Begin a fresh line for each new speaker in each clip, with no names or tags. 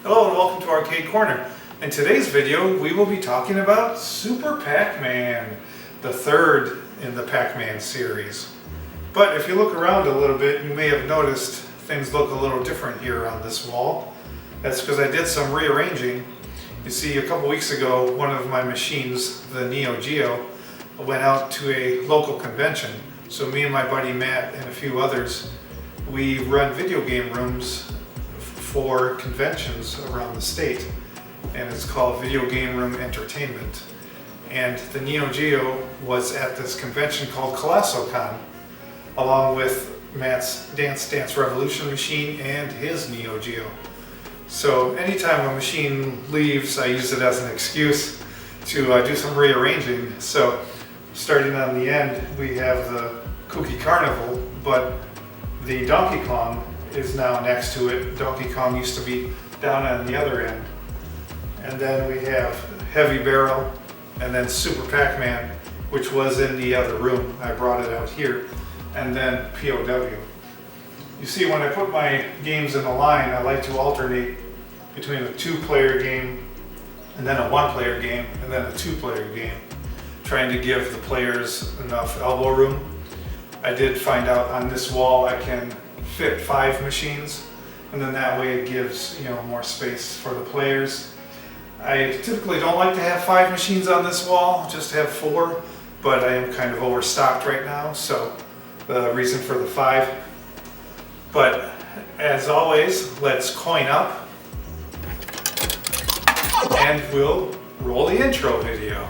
Hello and welcome to Arcade Corner. In today's video we will be talking about Super Pac-Man, the third in the Pac-Man series. But if you look around a little bit, you may have noticed things look a little different here on this wall. That's because I did some rearranging. You see, a couple weeks ago one of my machines, the Neo Geo, went out to a local convention. So me and my buddy Matt and a few others, we run video game rooms for conventions around the state, and it's called Video Game Room Entertainment. And the Neo Geo was at this convention called ColossoCon, along with Matt's Dance Dance Revolution machine and his Neo Geo. So anytime a machine leaves, I use it as an excuse to do some rearranging. So starting on the end, we have the Cookie Carnival, but the Donkey Kong is now next to it. Donkey Kong used to be down on the other end. And then we have Heavy Barrel, and then Super Pac-Man, which was in the other room. I brought it out here. And then POW. You see, when I put my games in a line, I like to alternate between a 2-player game and then a 1-player game and then a 2-player game, trying to give the players enough elbow room. I did find out on this wall I can fit 5 machines, and then that way it gives more space for the players. I typically don't like to have 5 machines on this wall, just have 4, but I am kind of overstocked right now, so the reason for the 5. But as always, let's coin up and we'll roll the intro video.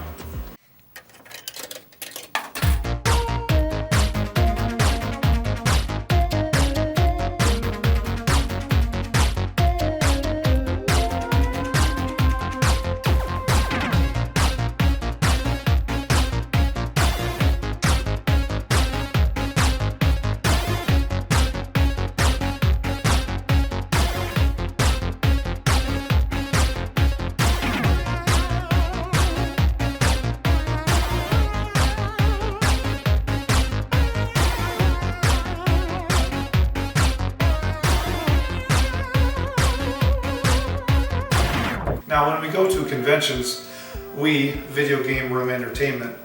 Now, when we go to conventions, we, Video Game Room Entertainment,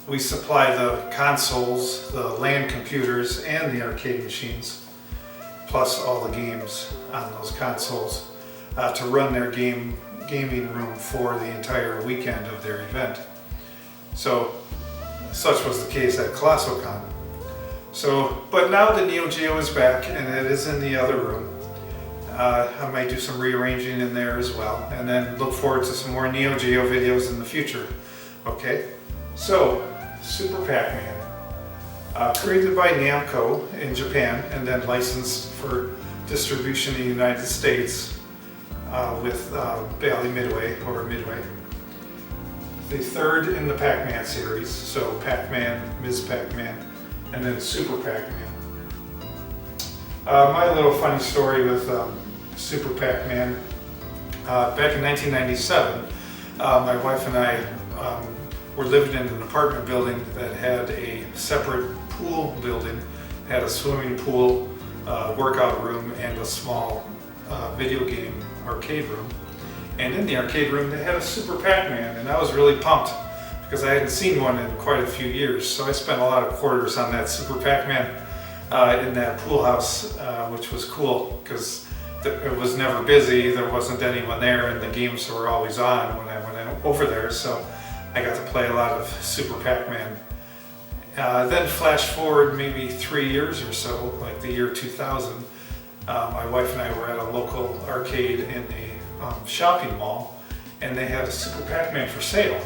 we supply the consoles, the LAN computers, and the arcade machines, plus all the games on those consoles, to run their gaming room for the entire weekend of their event. So, such was the case at ColossoCon. But now the Neo Geo is back, and it is in the other room. I might do some rearranging in there as well, and then look forward to some more Neo Geo videos in the future. Okay, so Super Pac-Man, created by Namco in Japan and then licensed for distribution in the United States with Bally Midway or Midway. The third in the Pac-Man series, so Pac-Man, Ms. Pac-Man, and then Super Pac-Man. My little funny story with Super Pac-Man, back in 1997, my wife and I were living in an apartment building that had a separate pool building, had a swimming pool, workout room, and a small video game arcade room. And in the arcade room they had a Super Pac-Man, and I was really pumped because I hadn't seen one in quite a few years. So I spent a lot of quarters on that Super Pac-Man in that pool house, which was cool because it was never busy, there wasn't anyone there, and the games were always on when I went over there, so I got to play a lot of Super Pac-Man. Then flash forward maybe 3 years or so, like the year 2000, my wife and I were at a local arcade in a shopping mall, and they had a Super Pac-Man for sale,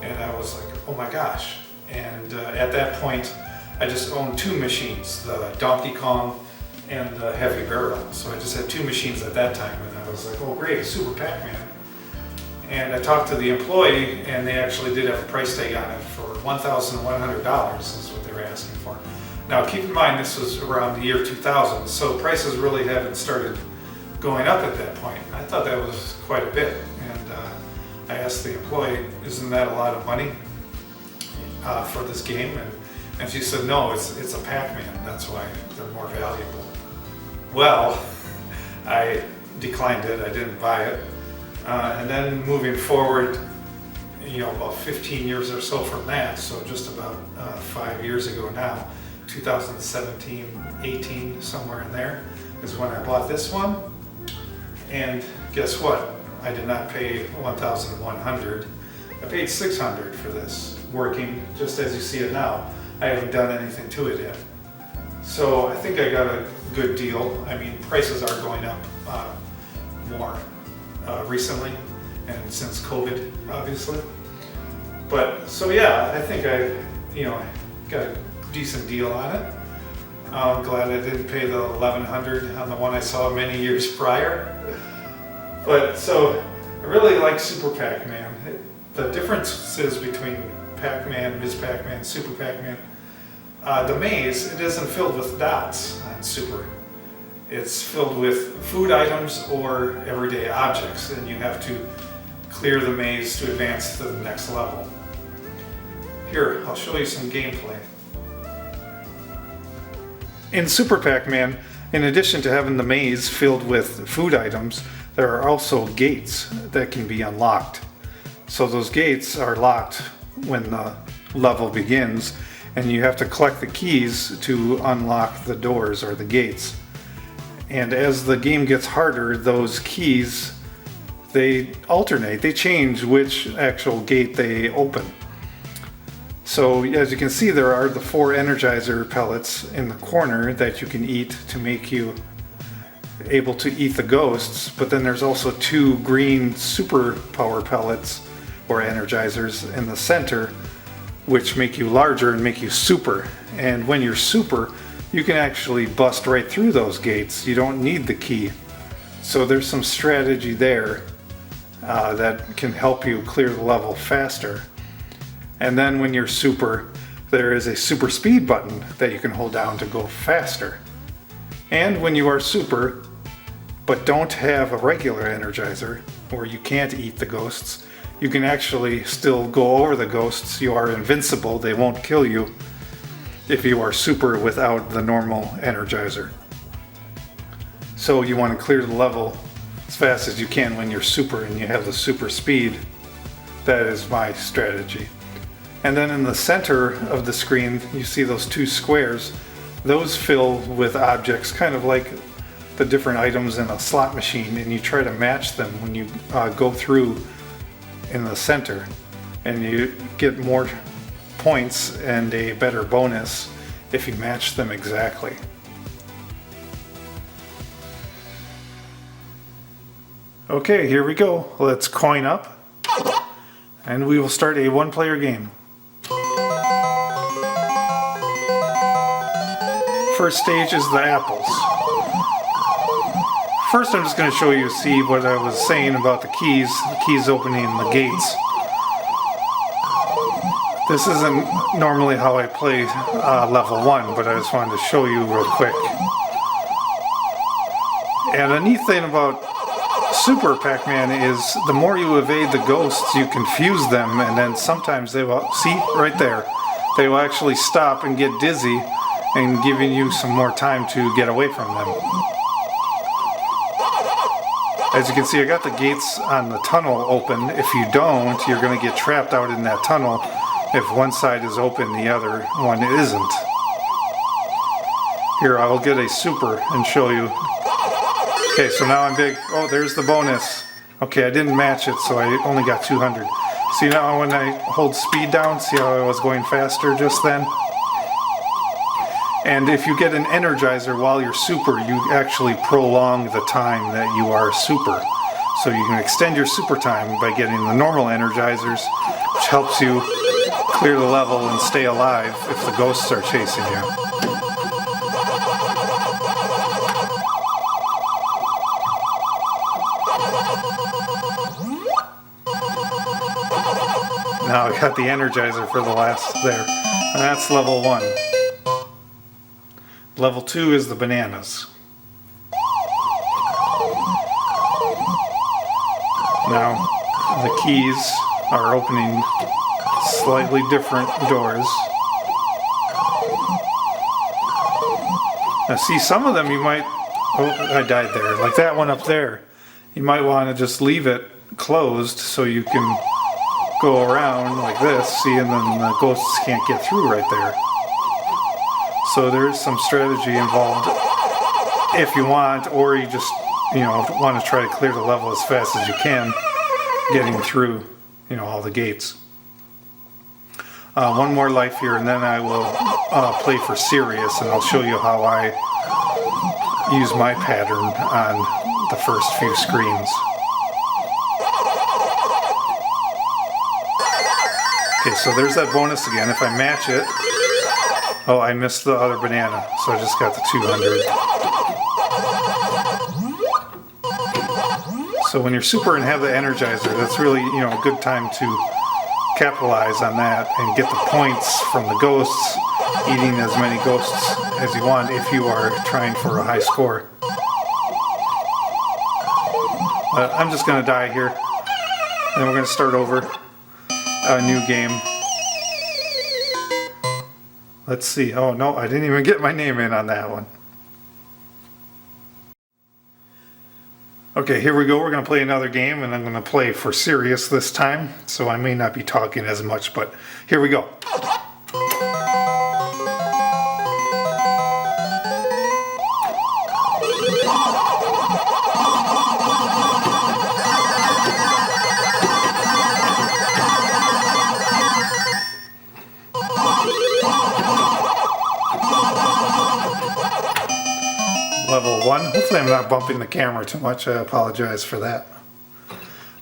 and I was like, oh my gosh. And at that point I just owned 2 machines, the Donkey Kong and the Heavy Barrel. So I just had 2 machines at that time, and I was like, oh great, Super Pac-Man. And I talked to the employee, and they actually did have a price tag on it for $1,100 is what they were asking for. Now keep in mind, this was around the year 2000, so prices really haven't started going up at that point. I thought that was quite a bit, and I asked the employee, isn't that a lot of money for this game? And she said, no, it's a Pac-Man, that's why they're more valuable. Well, I declined it. I didn't buy it. And then moving forward, about 15 years or so from that, so just about 5 years ago now, 2017, 18, somewhere in there, is when I bought this one. And guess what? I did not pay $1,100. I paid $600 for this, working just as you see it now. I haven't done anything to it yet. So I think I got a good deal. I mean, prices are going up more recently, and since COVID, obviously. But so yeah, I think I got a decent deal on it. I'm glad I didn't pay the $1,100 on the one I saw many years prior. But so I really like Super Pac-Man. The differences between Pac-Man, Ms. Pac-Man, Super Pac-Man, the maze, it isn't filled with dots on Super. It's filled with food items or everyday objects, and you have to clear the maze to advance to the next level. Here, I'll show you some gameplay. In Super Pac-Man, in addition to having the maze filled with food items, there are also gates that can be unlocked. So those gates are locked when the level begins, and you have to collect the keys to unlock the doors or the gates. And as the game gets harder, those keys, they alternate, they change which actual gate they open. So as you can see, there are the 4 Energizer pellets in the corner that you can eat to make you able to eat the ghosts, but then there's also 2 green super power pellets or Energizers in the center, which make you larger and make you super. And when you're super, you can actually bust right through those gates. You don't need the key. So there's some strategy there that can help you clear the level faster. And then when you're super, there is a super speed button that you can hold down to go faster. And when you are super, but don't have a regular Energizer, or you can't eat the ghosts, you can actually still go over the ghosts. You are invincible, they won't kill you if you are super without the normal Energizer. So you want to clear the level as fast as you can when you're super and you have the super speed. That is my strategy. And then in the center of the screen, you see those 2 squares. Those fill with objects, kind of like the different items in a slot machine, and you try to match them when you go through in the center. And you get more points and a better bonus if you match them exactly. Okay, here we go. Let's coin up, and we will start a 1-player game. First stage is the apples. First I'm just going to show you, see what I was saying about the keys opening the gates. This isn't normally how I play level 1, but I just wanted to show you real quick. And a neat thing about Super Pac-Man is the more you evade the ghosts, you confuse them, and then sometimes they will, see right there, they will actually stop and get dizzy, and giving you some more time to get away from them. As you can see, I got the gates on the tunnel open. If you don't, you're going to get trapped out in that tunnel. If one side is open, the other one isn't. Here, I'll get a super and show you. Okay, so now I'm big. Oh, there's the bonus. Okay, I didn't match it, so I only got 200. See now when I hold speed down, see how I was going faster just then? And if you get an Energizer while you're super, you actually prolong the time that you are super. So you can extend your super time by getting the normal Energizers, which helps you clear the level and stay alive if the ghosts are chasing you. Now I got the Energizer for the last there. And that's level 1. Level 2 is the bananas. Now, the keys are opening slightly different doors. Now see, some of them you might Oh, I died there. Like that one up there. You might want to just leave it closed so you can go around like this, see, and then the ghosts can't get through right there. So there is some strategy involved if you want, or you just, want to try to clear the level as fast as you can, getting through, all the gates. One more life here, and then I will play for serious, and I'll show you how I use my pattern on the first few screens. Okay, so there's that bonus again. If I match it, oh, I missed the other banana, so I just got the 200. So when you're super and have the Energizer, that's really, a good time to capitalize on that and get the points from the ghosts, eating as many ghosts as you want if you are trying for a high score. I'm just going to die here, and we're going to start over a new game. Let's see. Oh no, I didn't even get my name in on that one. Okay, here we go. We're going to play another game, and I'm going to play for serious this time, so I may not be talking as much, but here we go. Level 1. Hopefully I'm not bumping the camera too much. I apologize for that.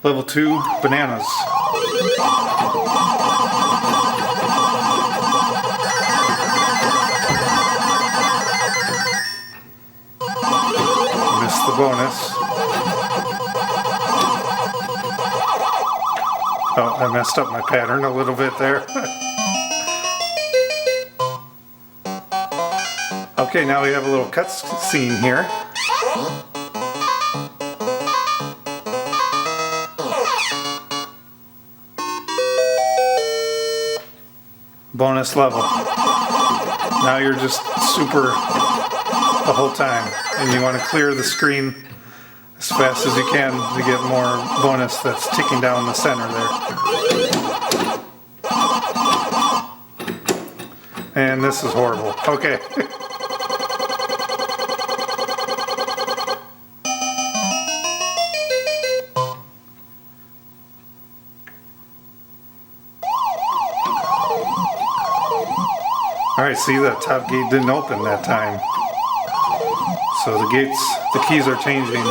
Level 2, bananas. Missed the bonus. Oh, I messed up my pattern a little bit there. Okay, now we have a little cutscene here. Bonus level. Now you're just super the whole time, and you want to clear the screen as fast as you can to get more bonus that's ticking down the center there. And this is horrible. Okay. Alright, see, that top gate didn't open that time. So the keys are changing.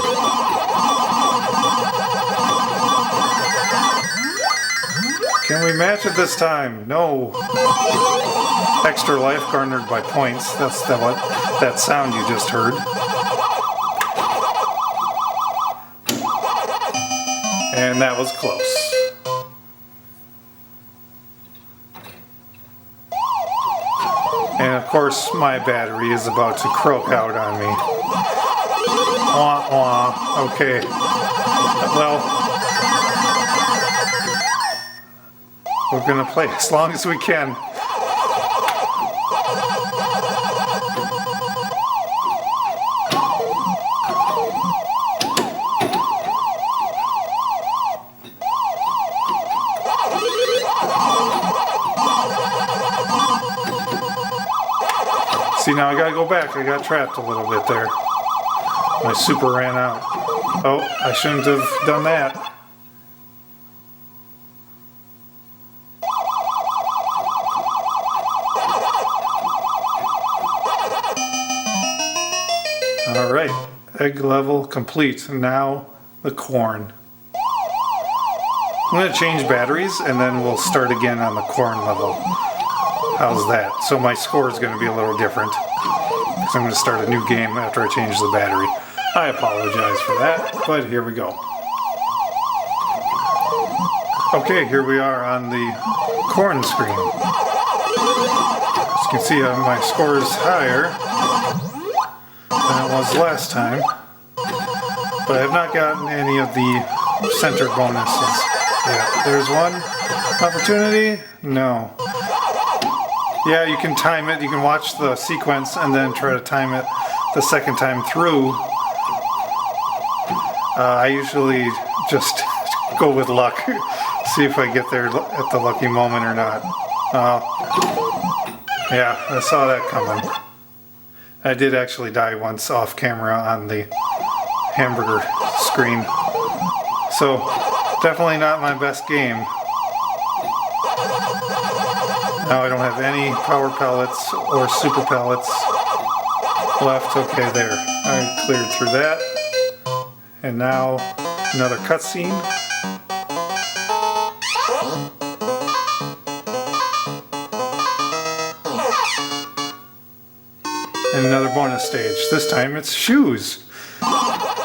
Can we match it this time? No. Extra life garnered by points. That's that sound you just heard. And that was close. And of course, my battery is about to croak out on me. Wah, wah. Okay. Well, we're gonna play as long as we can. See, now I gotta go back. I got trapped a little bit there. My super ran out. Oh, I shouldn't have done that. Alright, egg level complete. Now the corn. I'm going to change batteries and then we'll start again on the corn level. How's that? So my score is going to be a little different because I'm going to start a new game after I change the battery. I apologize for that, but here we go. Okay, here we are on the corn screen. As you can see, my score is higher than it was last time, but I have not gotten any of the center bonuses yet. There's one opportunity? No. Yeah, you can time it. You can watch the sequence and then try to time it the second time through I usually just go with luck, see if I get there at the lucky moment or not. Yeah, I saw that coming. I did actually die once off camera on the hamburger screen. So, definitely not my best game. Now I don't have any power pellets or super pellets left. Okay, there. I cleared through that. And now another cutscene. And another bonus stage. This time it's shoes.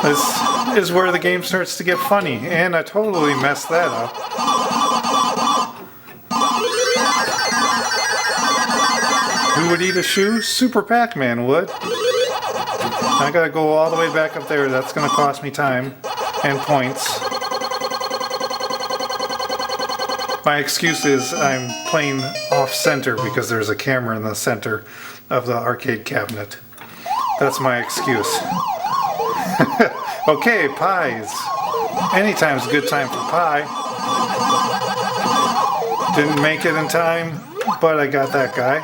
This is where the game starts to get funny. And I totally messed that up. Who would eat a shoe? Super Pac-Man would. I gotta go all the way back up there. That's gonna cost me time and points. My excuse is I'm playing off-center because there's a camera in the center of the arcade cabinet. That's my excuse. Okay, pies. Anytime's a good time for pie. Didn't make it in time, but I got that guy.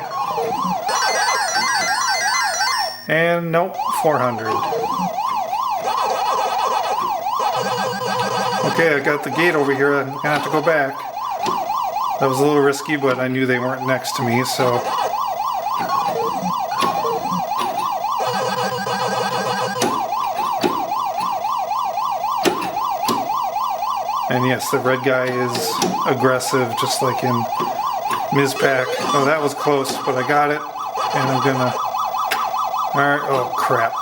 And nope, 400. Okay, I got the gate over here. I'm gonna have to go back. That was a little risky, but I knew they weren't next to me, so. And yes, the red guy is aggressive, just like in Ms. Pac. Oh, that was close, but I got it. And I'm gonna... Alright, oh crap.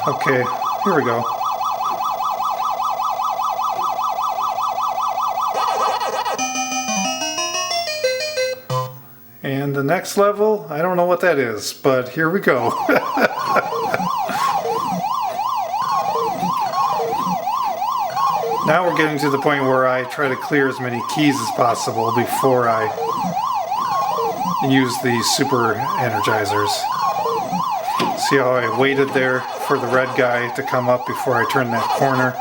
Okay, here we go. And the next level, I don't know what that is, but here we go. Now we're getting to the point where I try to clear as many keys as possible before I use the super energizers. See how I waited there for the red guy to come up before I turned that corner?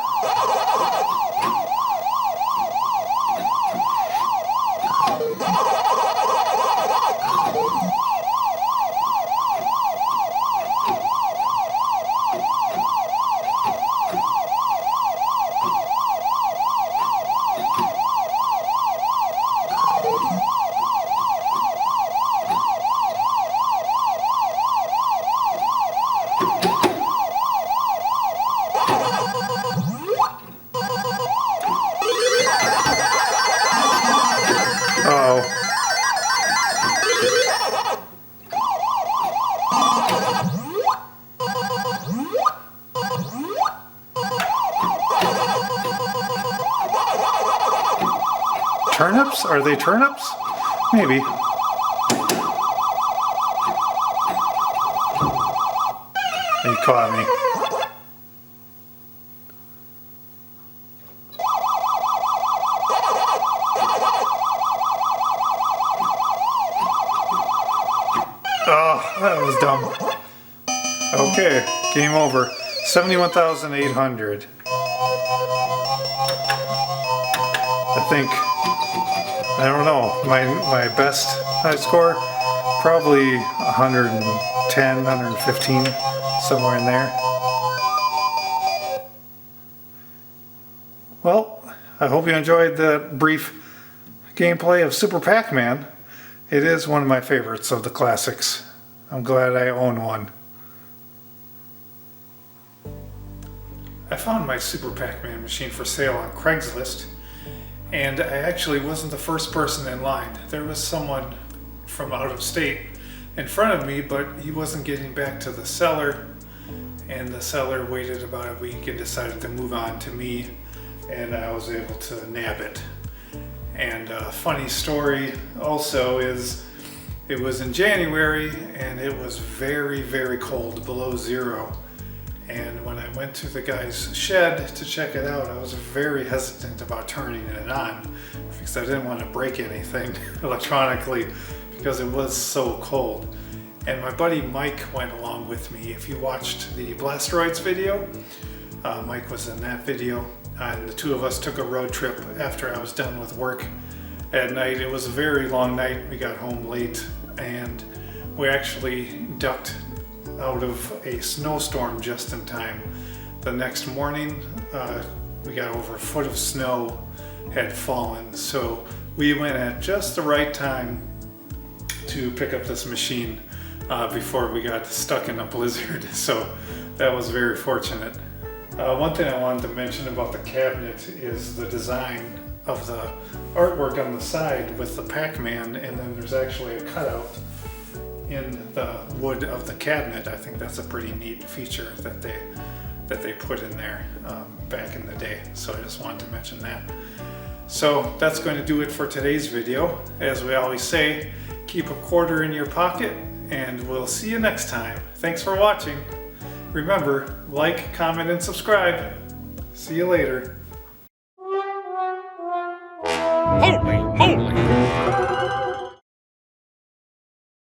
Uh-oh. Turnips? Are they turnips? Maybe. You caught me. Oh, that was dumb. Okay, game over. 71,800. I think, I don't know, my best high score, probably 110, 115, somewhere in there. Well, I hope you enjoyed that brief gameplay of Super Pac-Man. It is one of my favorites of the classics. I'm glad I own one. I found my Super Pac-Man machine for sale on Craigslist, and I actually wasn't the first person in line. There was someone from out of state in front of me, but he wasn't getting back to the seller, and the seller waited about a week and decided to move on to me, and I was able to nab it. And a funny story also is it was in January and it was very, very cold, below zero. And when I went to the guy's shed to check it out, I was very hesitant about turning it on because I didn't want to break anything electronically because it was so cold. And my buddy Mike went along with me. If you watched the Blasteroids video, Mike was in that video, and the two of us took a road trip after I was done with work at night. It was a very long night. We got home late, and we actually ducked out of a snowstorm just in time. The next morning, we got over a foot of snow had fallen, so we went at just the right time to pick up this machine before we got stuck in a blizzard. So that was very fortunate. One thing I wanted to mention about the cabinet is the design of the artwork on the side with the Pac-Man, and then there's actually a cutout in the wood of the cabinet. I think that's a pretty neat feature that they put in there back in the day. So I just wanted to mention that. So that's going to do it for today's video. As we always say, keep a quarter in your pocket, and we'll see you next time. Thanks for watching. Remember, like, comment, and subscribe. See you later.
Holy moly!